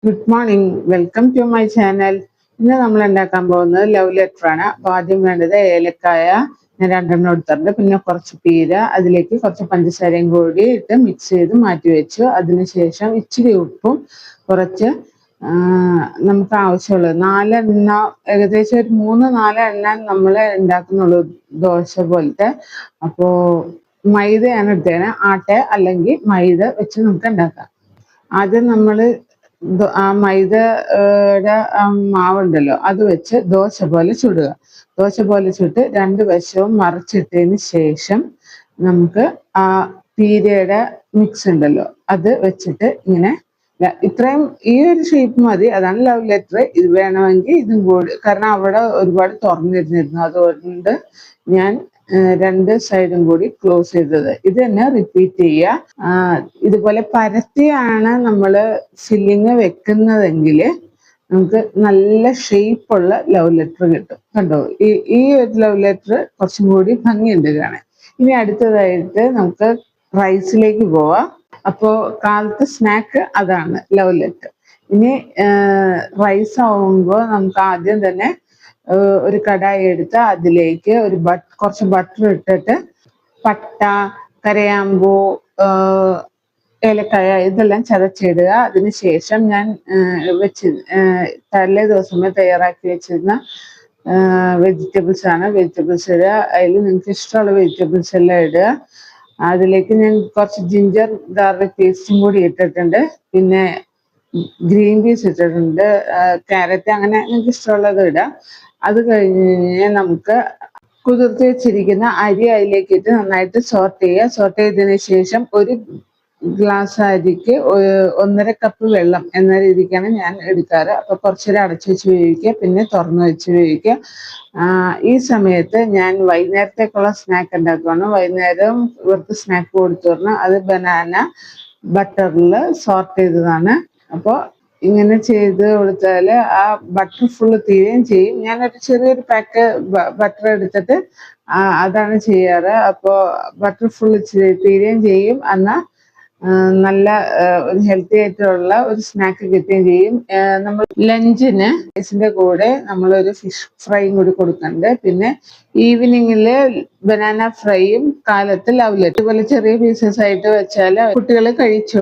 Good morning, welcome to my channel. ഇന്ന് നമ്മൾ ഉണ്ടാക്കാൻ പോകുന്നത് ലവ് ലെറ്റർ ആണ്. അപ്പോൾ ആദ്യം വേണ്ടത് ഏലക്കായ ഞാൻ 2 എടുത്തിട്ടുണ്ട്. പിന്നെ കുറച്ച് പീര, അതിലേക്ക് കുറച്ച് പഞ്ചസാരയും കൂടി ഇട്ട് മിക്സ് ചെയ്ത് മാറ്റി വെച്ചു. അതിനുശേഷം ഇച്ചിരി ഉപ്പും കുറച്ച് നമുക്ക് ആവശ്യമുള്ളത് 4 എണ്ണ, ഏകദേശം ഒരു 3-4 എണ്ണ നമ്മൾ ഉണ്ടാക്കുന്നുള്ളൂ ദോശ പോലത്തെ. അപ്പോൾ മൈദയാണ് എടുത്തേനെ, ആട്ട അല്ലെങ്കിൽ മൈദ വെച്ച് നമുക്ക് ഉണ്ടാക്കാം. ആദ്യം നമ്മൾ ആ മൈദയുടെ മാവുണ്ടല്ലോ അത് വെച്ച് ദോശ പോലെ ചുടുക. ദോശ പോലെ ചുട്ട് 2 വശവും മറിച്ചിട്ടതിന് ശേഷം നമുക്ക് ആ പീരയുടെ മിക്സ് ഉണ്ടല്ലോ അത് വെച്ചിട്ട് ഇങ്ങനെ ഇത്രയും ഈ ഒരു ഷേപ്പ് മതി. അതാണ് ലവ് ലെറ്റർ. ഇത് വേണമെങ്കിൽ ഇതും കൂടി, കാരണം അവിടെ ഒരുപാട് തുറന്നിരുന്നിരുന്നു, അതുകൊണ്ട് ഞാൻ 2 സൈഡും കൂടി ക്ലോസ് ചെയ്തത്. ഇത് തന്നെ റിപ്പീറ്റ് ചെയ്യുക. ഇതുപോലെ പരത്തിയാണ് നമ്മൾ ഫില്ലിങ് വെക്കുന്നതെങ്കിൽ നമുക്ക് നല്ല ഷേപ്പുള്ള ലവ് ലെറ്റർ കിട്ടും. കണ്ടോ, ഈ ഒരു ലവ് ലെറ്റർ കുറച്ചും കൂടി ഭംഗിയുണ്ട് കാണാൻ. ഇനി അടുത്തതായിട്ട് നമുക്ക് റൈസിലേക്ക് പോവാം. അപ്പോൾ കാലത്തെ സ്നാക്ക് അതാണ് ലവ് ലെറ്റർ. ഇനി റൈസ് ആവുമ്പോൾ നമുക്ക് ആദ്യം തന്നെ ഒരു കടായി എടുത്ത് അതിലേക്ക് കുറച്ച് ബട്ടർ ഇട്ടിട്ട് പട്ട, കരയാമ്പൂ, ഏലക്കായ ഇതെല്ലാം ചതച്ചിടുക. അതിനുശേഷം ഞാൻ തലേ ദിവസമേ തയ്യാറാക്കി വെച്ചിരുന്ന വെജിറ്റബിൾസ് ആണ്. വെജിറ്റബിൾസ് ഇടുക. അതിൽ നിങ്ങൾക്ക് ഇഷ്ടമുള്ള വെജിറ്റബിൾസ് എല്ലാം ഇടുക. അതിലേക്ക് ഞാൻ കുറച്ച് ജിഞ്ചർ ഗാർലിക് പേസ്റ്റും കൂടി ഇട്ടിട്ടുണ്ട്. പിന്നെ ഗ്രീൻ പീസ് ഇട്ടിട്ടുണ്ട്, ക്യാരറ്റ്, അങ്ങനെ നിങ്ങൾക്ക് ഇഷ്ടമുള്ളത് ഇടാം. അത് കഴിഞ്ഞ് നമുക്ക് കുതിർത്തി വെച്ചിരിക്കുന്ന അരി അതിലേക്ക് ഇട്ട് നന്നായിട്ട് സോർട്ട് ചെയ്യുക. സോർട്ട് ചെയ്തതിന് ശേഷം 1 ഗ്ലാസ് അരിക്ക് 1.5 കപ്പ് വെള്ളം എന്ന രീതിക്കാണ് ഞാൻ എടുക്കാറ്. അപ്പൊ കുറച്ചേരം അടച്ചു വെച്ച് വേവിക്കുക, പിന്നെ തുറന്നു വെച്ച് വേവിക്കുക. ഈ സമയത്ത് ഞാൻ വൈകുന്നേരത്തേക്കുള്ള സ്നാക്ക് ഉണ്ടാക്കുകയാണ്. വൈകുന്നേരം ഇവർക്ക് സ്നാക്ക് കൊടുത്തു പറഞ്ഞാൽ അത് ബനാന ബട്ടറിൽ സോർട്ട് ചെയ്തതാണ്. അപ്പോൾ ഇങ്ങനെ ചെയ്ത് കൊടുത്താൽ ആ ബട്ടർ ഫുള്ള് തീരുകയും ചെയ്യും. ഞാനൊരു ചെറിയൊരു പാക്ക് ബട്ടർ എടുത്തിട്ട് അതാണ് ചെയ്യാറ്. അപ്പോൾ ബട്ടർ ഫുള്ള് തീരുകയും ചെയ്യും, എന്നാൽ നല്ല ഒരു ഹെൽത്തി ആയിട്ടുള്ള ഒരു സ്നാക്ക് കിട്ടുകയും ചെയ്യും. നമ്മൾ ലഞ്ചിന് റൈസിന്റെ കൂടെ നമ്മളൊരു ഫിഷ് ഫ്രൈയും കൂടി കൊടുക്കുന്നുണ്ട്. പിന്നെ ഈവനിങ്ങിൽ ബനാന ഫ്രൈയും, കാലത്ത് ലവ് ലെറ്റർ. ഇതുപോലെ ചെറിയ പീസസ് ആയിട്ട് വെച്ചാൽ കുട്ടികൾ കഴിച്ചു.